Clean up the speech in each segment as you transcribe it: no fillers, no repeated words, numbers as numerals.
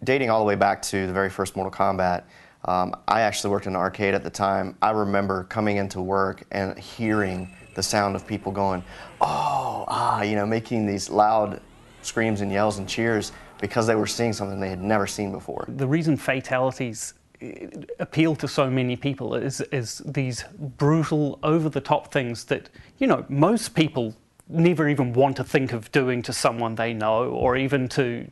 Dating all the way back to the very first Mortal Kombat, I actually worked in an arcade at the time. I remember coming into work and hearing the sound of people going, oh, ah, you know, making these loud screams and yells and cheers because they were seeing something they had never seen before. The reason fatalities appeal to so many people is these brutal, over-the-top things that, you know, most people never even want to think of doing to someone they know, or even to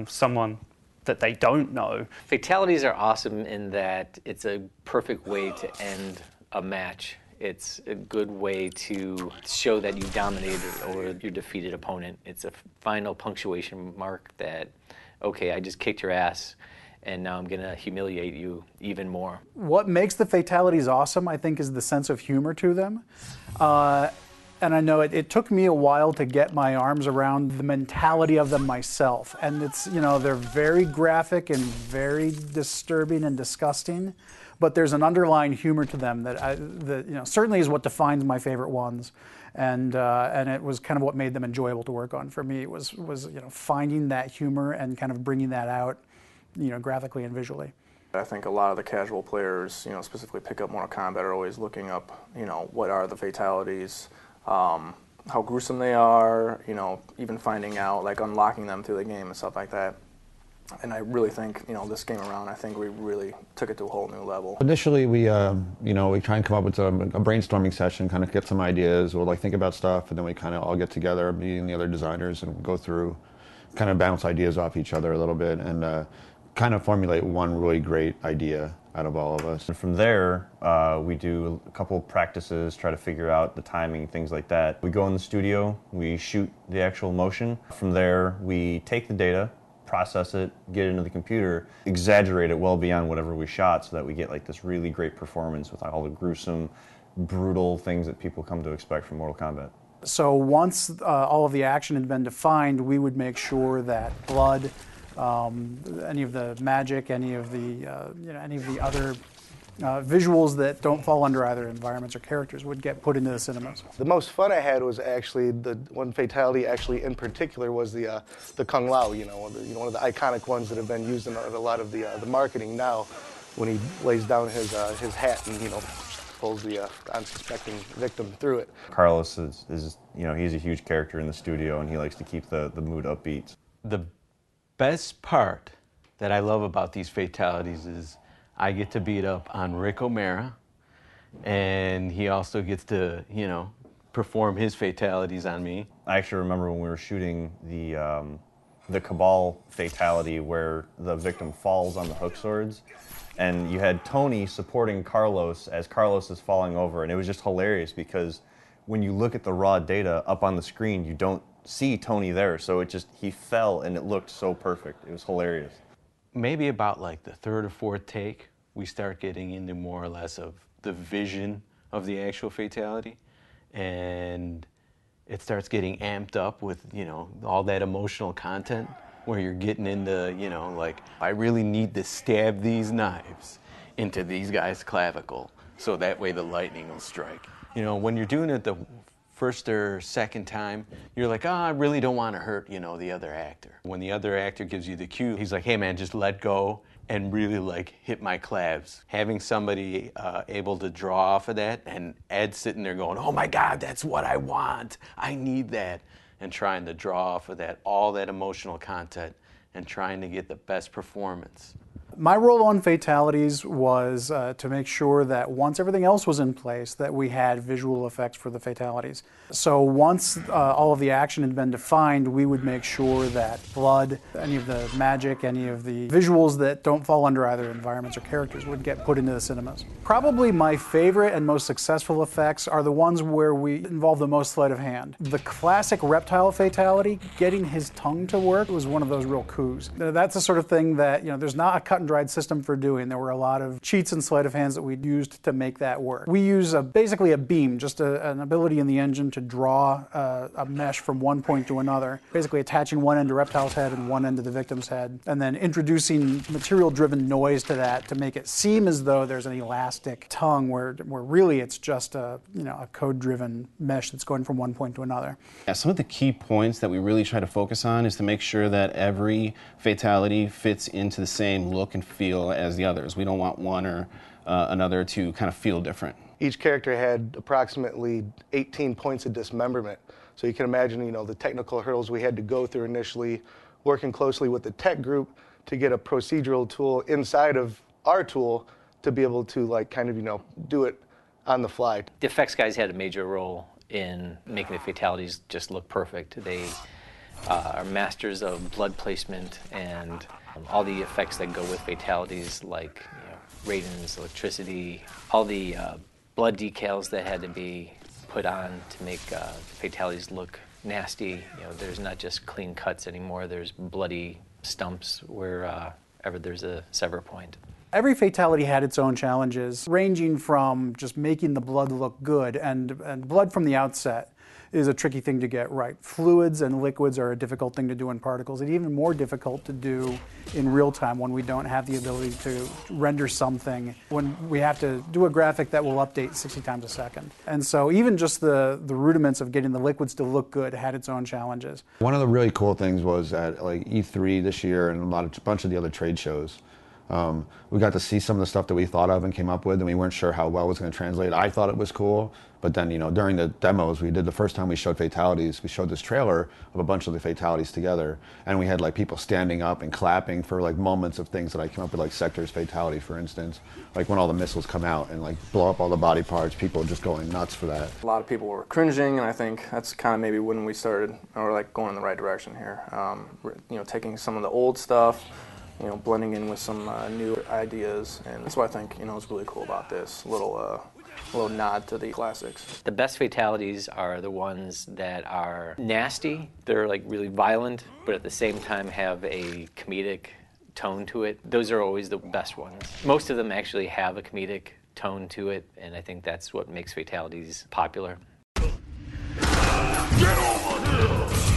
someone that they don't know. Fatalities are awesome in that it's a perfect way to end a match. It's a good way to show that you dominated over your defeated opponent. It's a final punctuation mark that, okay, I just kicked your ass, and now I'm going to humiliate you even more. What makes the fatalities awesome, I think, is the sense of humor to them. And I know it took me a while to get my arms around the mentality of them myself. And it's, you know, they're very graphic and very disturbing and disgusting, but there's an underlying humor to them that you know, certainly is what defines my favorite ones. And it was kind of what made them enjoyable to work on for me, was you know, finding that humor and kind of bringing that out, you know, graphically and visually. I think a lot of the casual players, you know, specifically pick up Mortal Kombat, are always looking up, you know, what are the fatalities, how gruesome they are, you know, even finding out, like unlocking them through the game and stuff like that. And I really think, you know, this game around, I think we really took it to a whole new level. Initially, we, you know, we try and come up with a brainstorming session, kind of get some ideas, or like think about stuff, and then we kind of all get together, me and the other designers, and go through, kind of bounce ideas off each other a little bit, and kind of formulate one really great idea out of all of us. And from there, we do a couple of practices, try to figure out the timing, things like that. We go in the studio, we shoot the actual motion. From there, we take the data, process it, get it into the computer, exaggerate it well beyond whatever we shot so that we get like this really great performance with all the gruesome, brutal things that people come to expect from Mortal Kombat. So once all of the action had been defined, we would make sure that blood, any of the magic, any of the you know, any of the other visuals that don't fall under either environments or characters would get put into the cinemas. The most fun I had was actually the one fatality, actually in particular, was the Kung Lao. You know, one of the iconic ones that have been used in a lot of the marketing now, when he lays down his hat and, you know, pulls the unsuspecting victim through it. Carlos is you know, he's a huge character in the studio, and he likes to keep the mood upbeat. The best part that I love about these fatalities is I get to beat up on Rick O'Mara, and he also gets to, you know, perform his fatalities on me. I actually remember when we were shooting the Cabal fatality where the victim falls on the hook swords, and you had Tony supporting Carlos as Carlos is falling over, and it was just hilarious because when you look at the raw data up on the screen, you don't see Tony there, so it just, he fell and it looked so perfect. It was hilarious. Maybe about like the third or fourth take, we start getting into more or less of the vision of the actual fatality, and it starts getting amped up with, you know, all that emotional content where you're getting into, you know, like, I really need to stab these knives into these guys' clavicle so that way the lightning will strike. You know, when you're doing it the first or second time, you're like, oh, I really don't want to hurt, you know, the other actor. When the other actor gives you the cue, he's like, hey man, just let go and really like hit my clavs. Having somebody able to draw off of that, and Ed sitting there going, oh my God, that's what I want, I need that, and trying to draw off of that, all that emotional content, and trying to get the best performance. My role on fatalities was to make sure that once everything else was in place, that we had visual effects for the fatalities. So once all of the action had been defined, we would make sure that blood, any of the magic, any of the visuals that don't fall under either environments or characters would get put into the cinemas. Probably my favorite and most successful effects are the ones where we involve the most sleight of hand. The classic reptile fatality, getting his tongue to work, was one of those real coups. That's the sort of thing that, you know, there's not a cut and and dried system for doing. There were a lot of cheats and sleight of hands that we used to make that work. We use basically a beam, just an ability in the engine to draw a mesh from one point to another, basically attaching one end to Reptile's head and one end to the victim's head, and then introducing material-driven noise to that to make it seem as though there's an elastic tongue where really it's just a code-driven mesh that's going from one point to another. Yeah, some of the key points that we really try to focus on is to make sure that every fatality fits into the same look and feel as the others. We don't want one or another to kind of feel different. Each character had approximately 18 points of dismemberment. So you can imagine, the technical hurdles we had to go through initially, working closely with the tech group to get a procedural tool inside of our tool to be able to do it on the fly. The effects guys had a major role in making the fatalities just look perfect. They are masters of blood placement and all the effects that go with fatalities, like radons, electricity, all the blood decals that had to be put on to make fatalities look nasty. There's not just clean cuts anymore. There's bloody stumps wherever there's a sever point. Every fatality had its own challenges, ranging from just making the blood look good, and blood from the outset is a tricky thing to get right. Fluids and liquids are a difficult thing to do in particles, and even more difficult to do in real time when we don't have the ability to render something, when we have to do a graphic that will update 60 times a second. And so even just the rudiments of getting the liquids to look good had its own challenges. One of the really cool things was at E3 this year and a bunch of the other trade shows, we got to see some of the stuff that we thought of and came up with, and we weren't sure how well it was going to translate. I thought it was cool, but then during the demos we did, the first time we showed fatalities, we showed this trailer of a bunch of the fatalities together, and we had people standing up and clapping for moments of things that I came up with, like Sector's fatality, for instance, when all the missiles come out and blow up all the body parts, people just going nuts for that. A lot of people were cringing, and I think that's kind of maybe when we started, or going in the right direction here. Taking some of the old stuff, blending in with some new ideas, and that's what I think is really cool about this little nod to the classics. The best fatalities are the ones that are nasty. They're really violent, but at the same time have a comedic tone to it. Those are always the best ones. Most of them actually have a comedic tone to it, and I think that's what makes fatalities popular. Get over here!